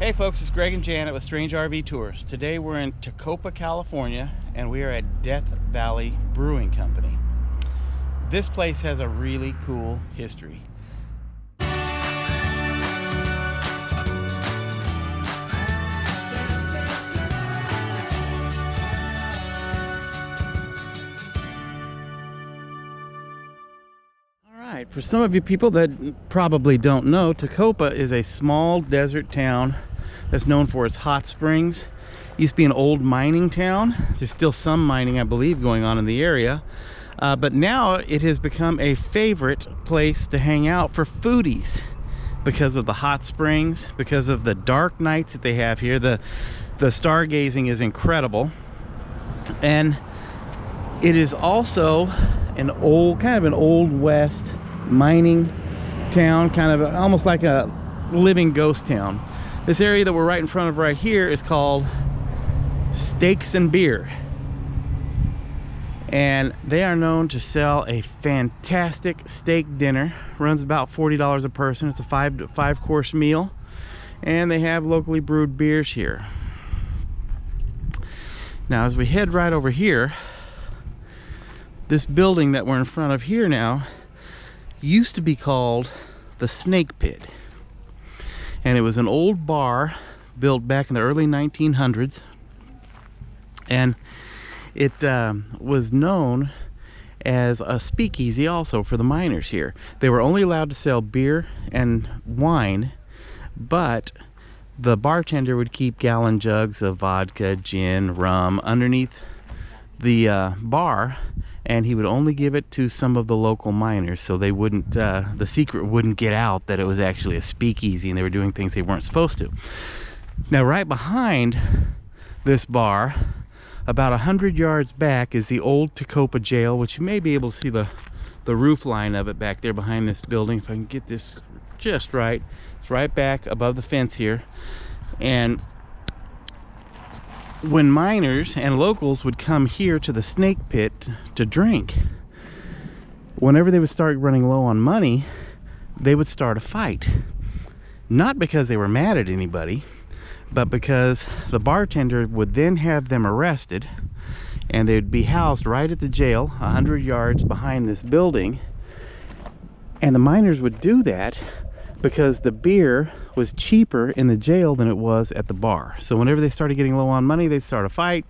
Hey folks, it's Greg and Janet with Strange RV Tours. Today we're in Tacopa, California, and we are at Death Valley Brewing Company. This place has a really cool history. Alright, for some of you people that probably don't know, Tecopa is a small desert town that's known for its hot springs. It used to be an old mining town. There's still some mining, I believe, going on in the area. But now it has become a favorite place to hang out for foodies because of the hot springs, because of the dark nights that they have here. The stargazing is incredible. And it is also an old, kind of an old west mining town, kind of almost like a living ghost town. This area that we're right in front of right here is called Steaks and Beer, and they are known to sell a fantastic steak dinner. Runs about $40 a person. It's a five course meal, and they have locally brewed beers here. Now as we head right over here, this building that we're in front of here now used to be called the Snake Pit, and it was an old bar built back in the early 1900s, and it was known as a speakeasy also for the miners here. They were only allowed to sell beer and wine, but the bartender would keep gallon jugs of vodka, gin, rum underneath the bar, and he would only give it to some of the local miners, so they wouldn't, the secret wouldn't get out that it was actually a speakeasy and they were doing things they weren't supposed to. Now right behind this bar, about 100 yards back, is the old Tacopa Jail, which you may be able to see the roof line of it back there behind this building. If I can get this just right, it's right back above the fence here. And when miners and locals would come here to the Snake Pit to drink, whenever they would start running low on money, they would start a fight. Not because they were mad at anybody, but because the bartender would then have them arrested, and they'd be housed right at the jail 100 yards behind this building. And the miners would do that because the beer was cheaper in the jail than it was at the bar. So whenever they started getting low on money, they'd start a fight,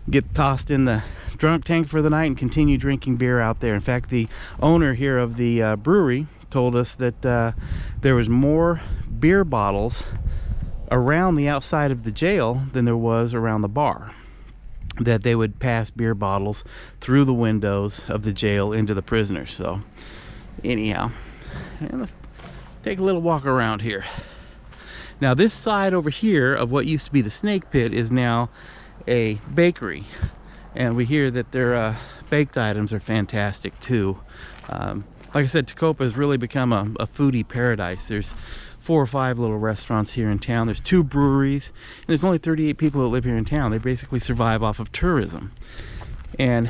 get tossed in the drunk tank for the night, and continue drinking beer out there. In fact, the owner here of the brewery told us that there was more beer bottles around the outside of the jail than there was around the bar, that they would pass beer bottles through the windows of the jail into the prisoners. So anyhow, let's take a little walk around here. Now this side over here of what used to be the Snake Pit is now a bakery, and we hear that their baked items are fantastic too. Like I said, Tecopa has really become a foodie paradise. There's 4 or 5 little restaurants here in town. There's 2 breweries, and there's only 38 people that live here in town. They basically survive off of tourism. And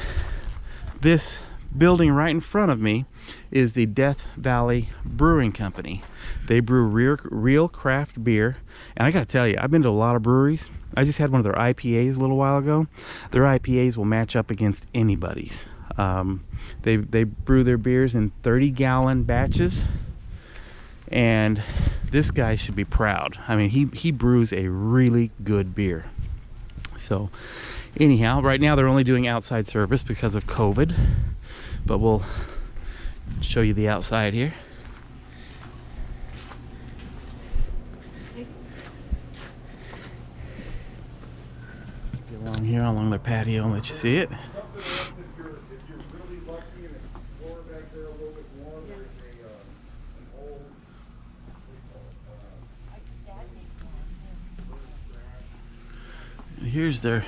this building right in front of me is the Death Valley Brewing Company. They brew real craft beer, and I gotta tell you, I've been to a lot of breweries. I just had one of their IPAs a little while ago. Their IPAs will match up against anybody's. They brew their beers in 30-gallon batches, and this guy should be proud. I mean, he brews a really good beer. So anyhow, right now they're only doing outside service because of COVID, but we'll show you the outside here. Get along here along their patio and let you see it. Here's their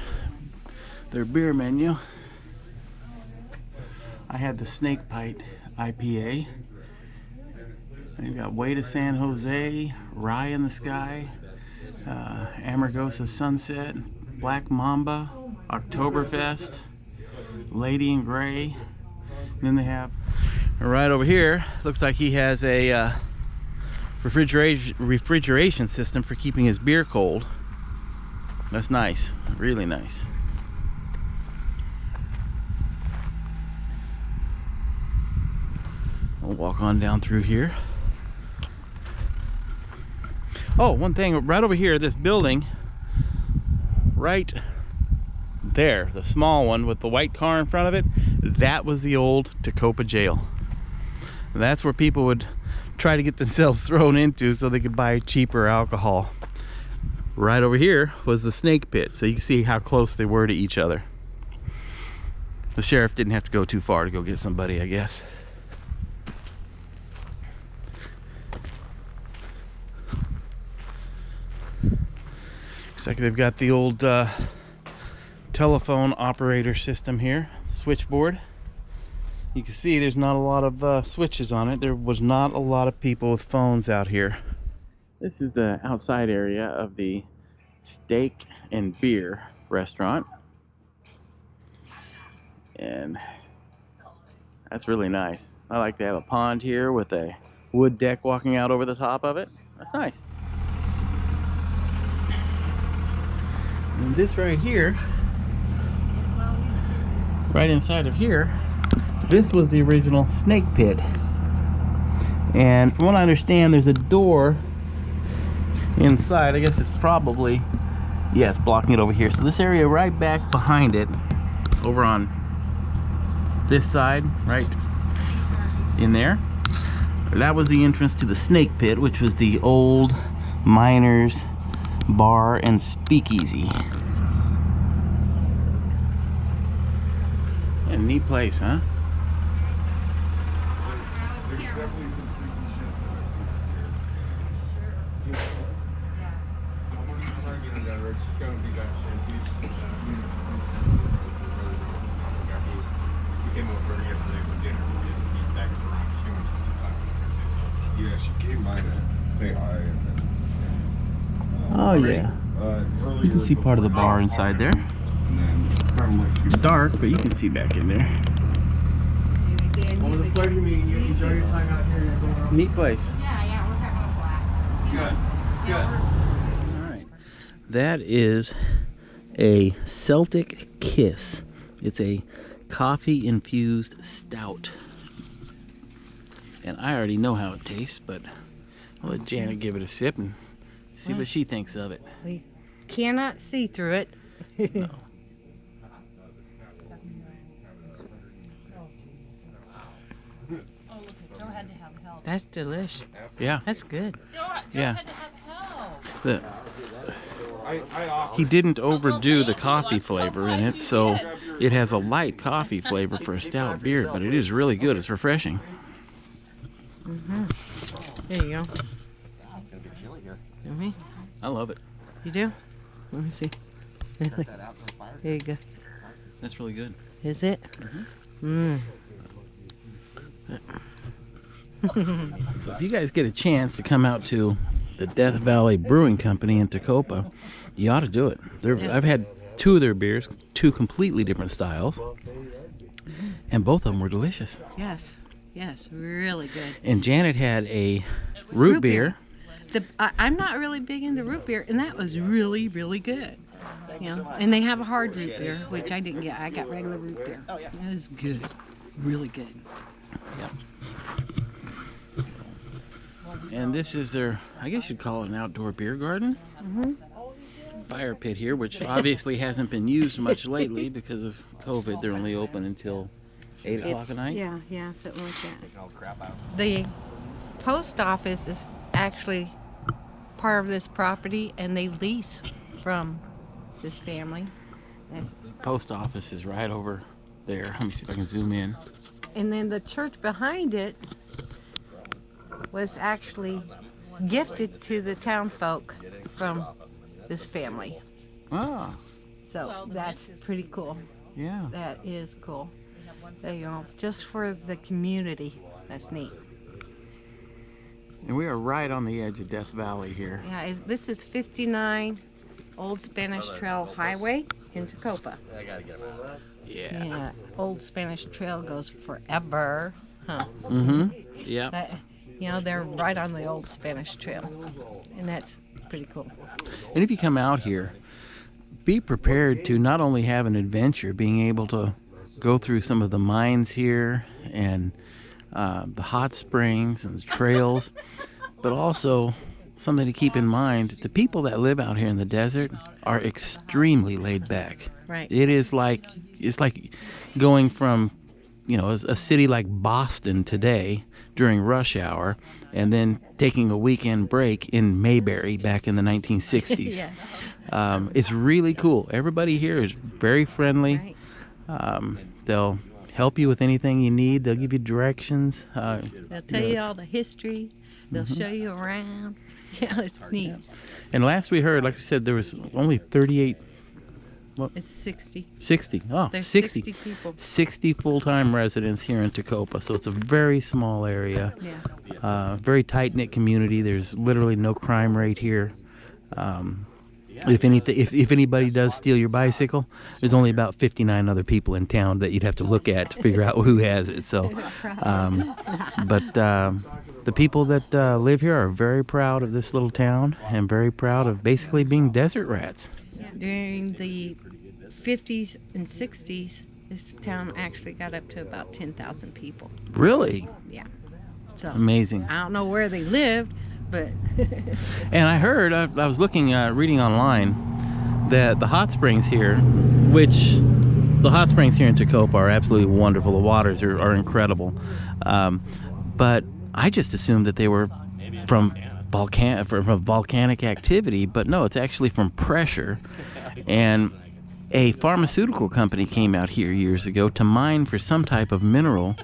beer menu. I had the Snake Bite IPA. They've got Way to San Jose, Rye in the Sky, Amargosa Sunset, Black Mamba, Oktoberfest, Lady in Gray. And then they have right over here, looks like he has a refrigeration system for keeping his beer cold. That's nice, really nice. We'll walk on down through here. Oh, one thing right over here, this building right there, the small one with the white car in front of it, that was the old Tacopa Jail. That's where people would try to get themselves thrown into so they could buy cheaper alcohol. Right over here was the snake pit, so you can see how close they were to each other. The sheriff didn't have to go too far to go get somebody, I guess. Looks like they've got the old telephone operator system here, switchboard. You can see there's not a lot of switches on it. There was not a lot of people with phones out here. This is the outside area of the steak and beer restaurant. And that's really nice. I like to have a pond here with a wood deck walking out over the top of it. That's nice. And this right here, right inside of here, this was the original snake pit. And from what I understand, there's a door inside. I guess it's probably, yeah, it's blocking it over here. So this area right back behind it, over on this side, right in there, that was the entrance to the snake pit, which was the old miners' bar and speakeasy. A neat place, huh? There's definitely some freaky shit that's here. Yeah, she came by to say hi. And then, Oh yeah. You can see part of the bar inside there. It's dark, but you can see back in there. Well, it was a pleasure meeting you. Enjoy your time out here. Neat place. Yeah, we're having a blast. Good. All right. That is a Celtic Kiss. It's a coffee infused stout. And I already know how it tastes, but I'll let Janet give it a sip and see what she thinks of it. We cannot see through it. No. That's delish. Yeah. That's good. Yeah. He didn't overdo the coffee flavor in it, so it has a light coffee flavor for a stout beer, but it is really good. It's refreshing. There you go. Mm-hmm. I love it. You do? Let me see. There you go. That's really good. Is it? So if you guys get a chance to come out to the Death Valley Brewing Company in Tecopa, you ought to do it. I've had two of their beers, two completely different styles, and both of them were delicious. Yes. Yes. Really good. And Janet had a root beer. I'm not really big into root beer, and that was really, really good. You know, and they have a hard root beer, which I didn't get. I got regular root beer. It was good. Really good. Yep. And this is their, I guess you'd call it an outdoor beer garden. Fire pit here, which obviously hasn't been used much lately because of COVID. They're only open until 8 o'clock at night. Yeah, something like that. The post office is actually part of this property, and they lease from this family. Post office is right over there. Let me see if I can zoom in. And then the church behind it was actually gifted to the town folk from this family. Ah, So that's pretty cool. yeah. That is cool. There you go. Just for the community. That's neat. And we are right on the edge of Death Valley here. Yeah, this is 59 Old Spanish Trail Highway in Tecopa. Yeah. Yeah, Old Spanish Trail goes forever. Huh. Yeah. You know, they're right on the old Spanish Trail, and that's pretty cool. And if you come out here, be prepared to not only have an adventure, being able to go through some of the mines here and the hot springs and the trails, but also something to keep in mind: the people that live out here in the desert are extremely laid back. Right. It's like going from, you know, a city like Boston today during rush hour, and then taking a weekend break in Mayberry back in the 1960s. Yeah. It's really cool. Everybody here is very friendly. Right. They'll help you with anything you need. They'll give you directions. They'll tell you all the history. They'll show you around. Yeah, it's neat. And last we heard, like I said, there was only 38. It's 60. 60. Oh, There's 60. 60 people. 60 full-time residents here in Tecopa. So it's a very small area. Yeah. Very tight-knit community. There's literally no crime rate here. If anybody does steal your bicycle, there's only about 59 other people in town that you'd have to look at to figure out who has it. So, the people that live here are very proud of this little town and very proud of basically being desert rats. Yeah. During the 50s and 60s, this town actually got up to about 10,000 people. Really? Yeah. So Amazing. I don't know where they lived, but And I heard, I was reading online, that the hot springs here, the hot springs here in Tecopa are absolutely wonderful. The waters are incredible. But I just assumed that they were from volcanic activity, but no, it's actually from pressure. And a pharmaceutical company came out here years ago to mine for some type of mineral,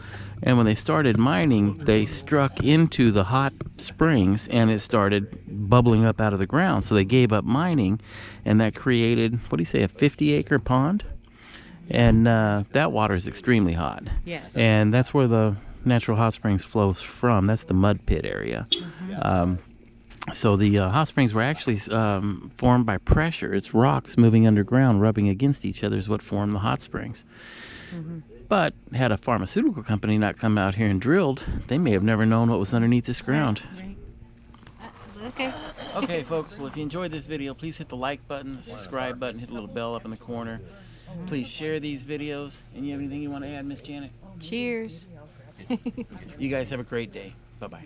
and when they started mining, they struck into the hot springs and it started bubbling up out of the ground. So they gave up mining, and that created, what do you say, a 50-acre pond? And that water is extremely hot. yes. And that's where the natural hot springs flows from. That's the mud pit area. So the hot springs were actually formed by pressure. It's rocks moving underground, rubbing against each other is what formed the hot springs. But had a pharmaceutical company not come out here and drilled, they may have never known what was underneath this ground. Right. Okay. Okay, folks, well, if you enjoyed this video, please hit the like button, the subscribe button, hit the little bell up in the corner. Please share these videos. And you have anything you want to add, Miss Janet? Cheers. You guys have a great day. Bye-bye.